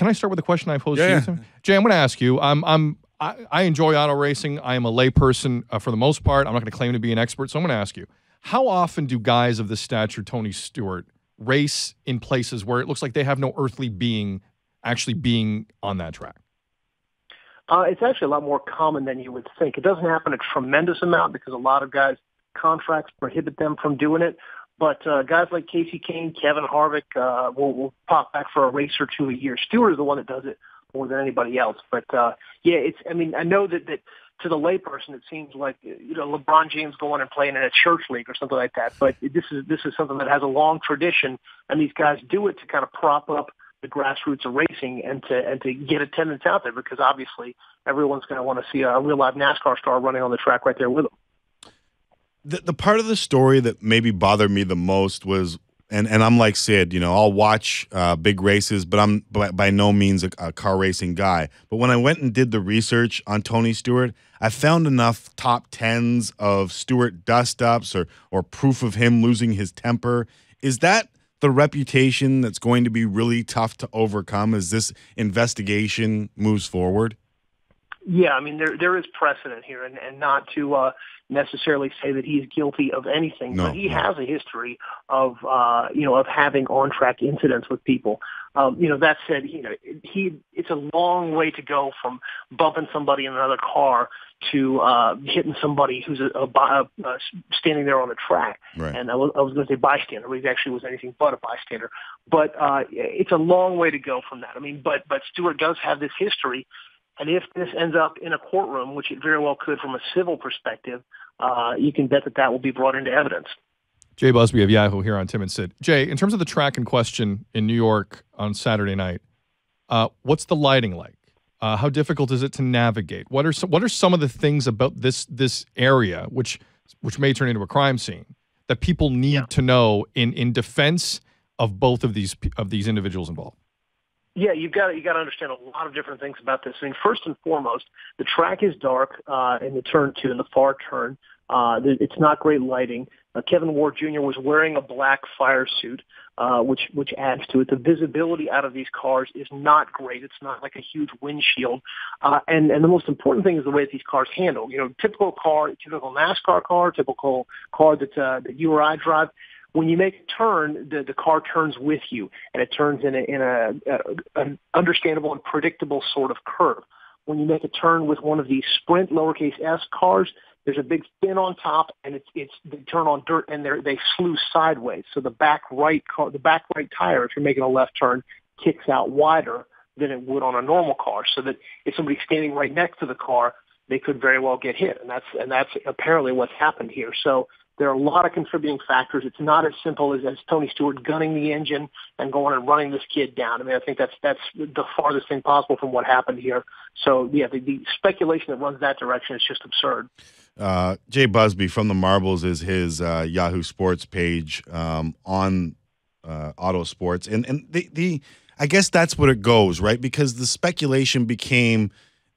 can I start with a question I posed to Yeah. you, Tim? Jay, I'm going to ask you. I enjoy auto racing. I am a layperson for the most part. I'm not going to claim to be an expert, so I'm going to ask you: how often do guys of this stature, Tony Stewart, race in places where it looks like they have no earthly being actually being on that track? It's actually a lot more common than you would think. It doesn't happen a tremendous amount because a lot of guys' contracts prohibit them from doing it. But guys like Casey Kane, Kevin Harvick will pop back for a race or two a year. Stewart is the one that does it more than anybody else. But I know that to the layperson, it seems like LeBron James going and playing in a church league or something like that. But this is something that has a long tradition, and these guys do it to kind of prop up the grassroots of racing and to get attendance out there, because obviously everyone's going to want to see a real live NASCAR star running on the track right there with them. The part of the story that maybe bothered me the most was, and I'm like Sid, I'll watch big races, but I'm by no means a car racing guy. But when I went and did the research on Tony Stewart, I found enough top tens of Stewart dust-ups or proof of him losing his temper. Is that the reputation that's going to be really tough to overcome as this investigation moves forward? Yeah, I mean, there is precedent here, and not to necessarily say that he's guilty of anything, but he has a history of having on-track incidents with people. That said, it's a long way to go from bumping somebody in another car to hitting somebody who's standing there on the track. Right. And I was going to say bystander, but he actually was anything but a bystander. But it's a long way to go from that. I mean, but Stewart does have this history. And if this ends up in a courtroom, which it very well could from a civil perspective, you can bet that will be brought into evidence. Jay Busbee of Yahoo here on Tim and Sid. Jay, in terms of the track in question in New York on Saturday night, what's the lighting like? How difficult is it to navigate? What are some of the things about this area which may turn into a crime scene that people need to know in defense of both of these individuals involved? Yeah, you got to understand a lot of different things about this. I mean, first and foremost, the track is dark in the turn two, in the far turn. It's not great lighting. Kevin Ward Jr. was wearing a black fire suit, which adds to it. The visibility out of these cars is not great. It's not like a huge windshield. And the most important thing is the way that these cars handle. Typical NASCAR car, typical car that you or I drive. When you make a turn, the car turns with you, and it turns in an understandable and predictable sort of curve. When you make a turn with one of these Sprint lowercase s cars, there's a big fin on top, and they turn on dirt, and they slew sideways. So the back right tire, if you're making a left turn, kicks out wider than it would on a normal car. So that if somebody's standing right next to the car, they could very well get hit, and that's apparently what's happened here. So there are a lot of contributing factors. It's not as simple as Tony Stewart gunning the engine and going and running this kid down. I mean, I think that's the farthest thing possible from what happened here. So, yeah, the speculation that runs that direction is just absurd. Jay Busbee from the Marbles is his Yahoo Sports page on Auto Sports. And I guess that's what it goes, right? Because the speculation became,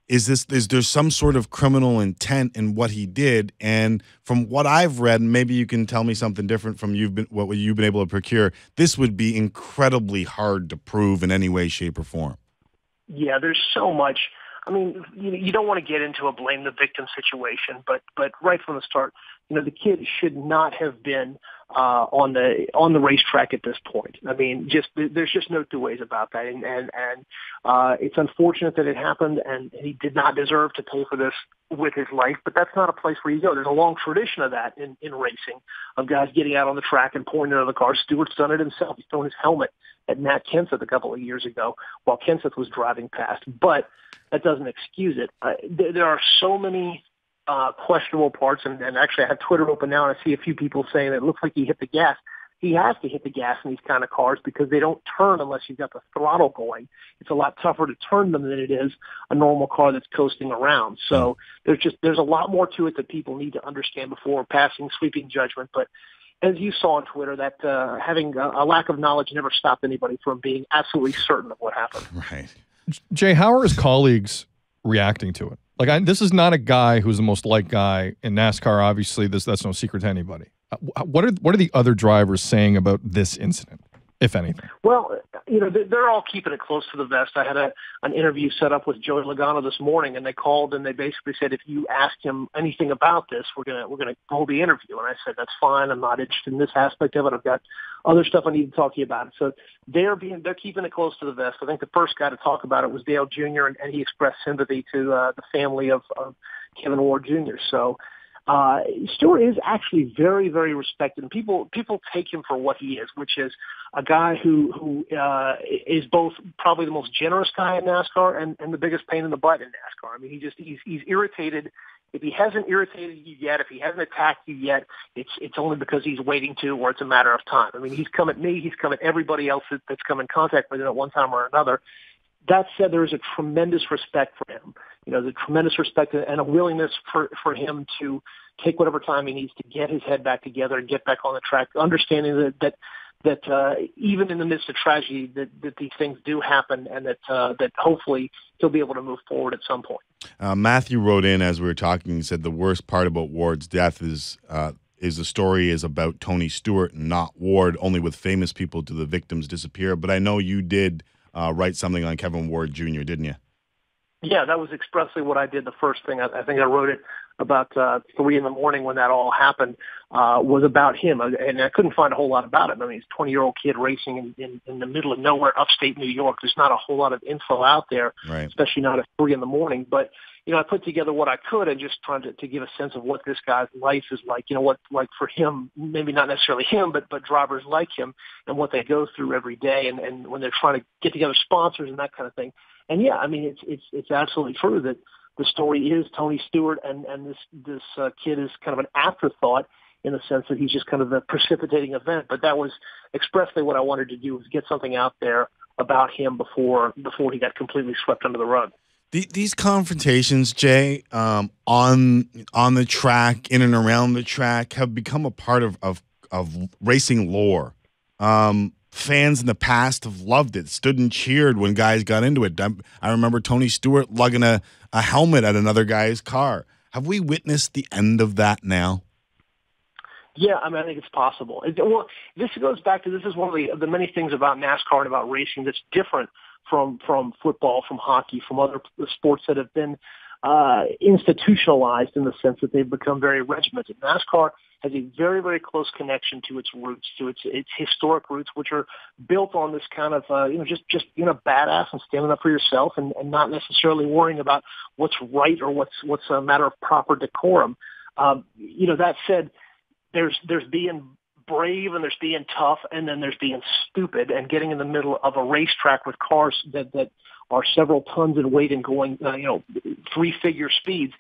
is there some sort of criminal intent in what he did? And from what I've read, and maybe you can tell me something different from what you've been able to procure, this would be incredibly hard to prove in any way, shape, or form. Yeah, there's so much. I mean, you don't want to get into a blame the victim situation, but right from the start, the kid should not have been on the racetrack at this point. I mean, there's just no two ways about that, and it's unfortunate that it happened, and he did not deserve to pay for this with his life. But that's not a place where you go. There's a long tradition of that in racing, of guys getting out on the track and pouring into the car. Stewart's done it himself. He's thrown his helmet at Matt Kenseth a couple of years ago while Kenseth was driving past, but that doesn't excuse it. There are so many questionable parts, and actually I have Twitter open now, and I see a few people saying that it looks like he hit the gas. He has to hit the gas in these kind of cars because they don't turn unless you've got the throttle going. It's a lot tougher to turn them than it is a normal car that's coasting around. So there's a lot more to it that people need to understand before passing sweeping judgment. But as you saw on Twitter, that having a lack of knowledge never stopped anybody from being absolutely certain of what happened. Right. Jay, how are his colleagues reacting to it? Like, this is not a guy who's the most liked guy in NASCAR. Obviously, that's no secret to anybody. What are the other drivers saying about this incident? if anything? Well, they're all keeping it close to the vest. I had an interview set up with Joey Logano this morning, and they called and they basically said, if you ask him anything about this, we're gonna hold the interview. And I said, that's fine. I'm not interested in this aspect of it. I've got other stuff I need to talk to you about. So they're keeping it close to the vest. I think the first guy to talk about it was Dale Jr., and he expressed sympathy to the family of Kevin Ward Jr. So. Stewart is actually very, very respected, and people take him for what he is, which is a guy who is both probably the most generous guy in NASCAR and the biggest pain in the butt in NASCAR. I mean, he's irritated. If he hasn't irritated you yet, if he hasn't attacked you yet, it's only because he's waiting to, or it's a matter of time. I mean, he's come at me, he's come at everybody else that's come in contact with him at one time or another. That said, there is a tremendous respect for him. There's a tremendous respect and a willingness for him to take whatever time he needs to get his head back together and get back on the track, understanding that even in the midst of tragedy, that these things do happen, and that hopefully he'll be able to move forward at some point. Matthew wrote in as we were talking. He said the worst part about Ward's death is the story is about Tony Stewart and not Ward. Only with famous people do the victims disappear. But I know you did write something on Kevin Ward Jr., didn't you? Yeah, that was expressly what I did. The first thing, I think I wrote it about 3 a.m. when that all happened, was about him. And I couldn't find a whole lot about him. I mean, he's a 20-year-old kid racing in the middle of nowhere, upstate New York. There's not a whole lot of info out there, right, especially not at 3 a.m. But, I put together what I could and just trying to give a sense of what this guy's life is like, what, like for him, maybe not necessarily him, but drivers like him and what they go through every day. And when they're trying to get together sponsors and that kind of thing. And yeah, I mean, it's absolutely true that the story is Tony Stewart, and this kid is kind of an afterthought in the sense that he's just kind of the precipitating event. But that was expressly what I wanted to do, was get something out there about him before he got completely swept under the rug. These confrontations, Jay, on the track, in and around the track, have become a part of racing lore. Fans in the past have loved it, stood and cheered when guys got into it. I remember Tony Stewart lugging a helmet at another guy's car. Have we witnessed the end of that now? Yeah, I mean, I think it's possible. This goes back to, this is one of the many things about NASCAR and about racing that's different from football, from hockey, from other sports that have been institutionalized in the sense that they've become very regimented. NASCAR has a very, very close connection to its roots, to its historic roots, which are built on this kind of, just being a badass and standing up for yourself and not necessarily worrying about what's right or what's a matter of proper decorum. That said, there's being brave and there's being tough, and then there's being stupid and getting in the middle of a racetrack with cars that are several tons in weight and going, 3-figure speeds.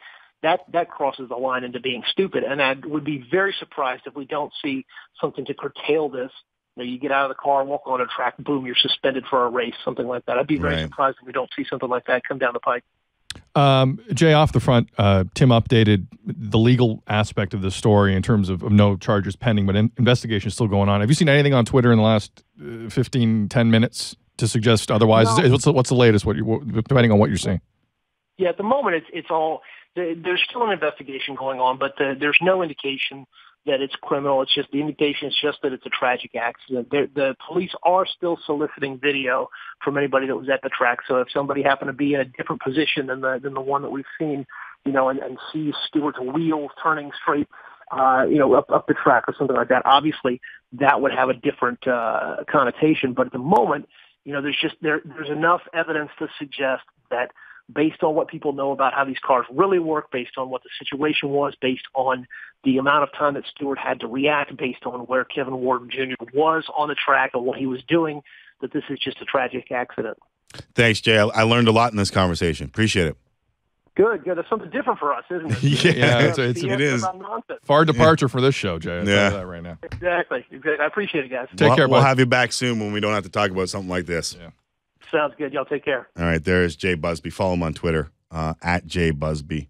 That crosses the line into being stupid. And I would be very surprised if we don't see something to curtail this. You get out of the car, walk on a track, boom, you're suspended for a race, something like that. I'd be very surprised if we don't see something like that come down the pike. Jay, off the front, Tim updated the legal aspect of the story in terms of no charges pending, but investigation is still going on. Have you seen anything on Twitter in the last 10 minutes to suggest otherwise? No. What's the latest, depending on what you're seeing? Yeah, at the moment, it's all – there's still an investigation going on, but there's no indication that it's criminal. It's just the indication is just that it's a tragic accident. The police are still soliciting video from anybody that was at the track. So if somebody happened to be in a different position than the one that we've seen, and sees Stewart's wheels turning straight, up the track or something like that, obviously that would have a different connotation. But at the moment, there's enough evidence to suggest that, based on what people know about how these cars really work, based on what the situation was, based on the amount of time that Stewart had to react, based on where Kevin Ward Jr. was on the track and what he was doing, that this is just a tragic accident. Thanks, Jay. I learned a lot in this conversation. Appreciate it. Good. That's something different for us, isn't it? Yeah, it is. Far departure for this show, Jay. I'll tell you that right now. Exactly. I appreciate it, guys. Take care, We'll bud. have you back soon when we don't have to talk about something like this. Yeah. Sounds good. Y'all take care. All right, there's Jay Busbee. Follow him on Twitter, at Jay Busbee.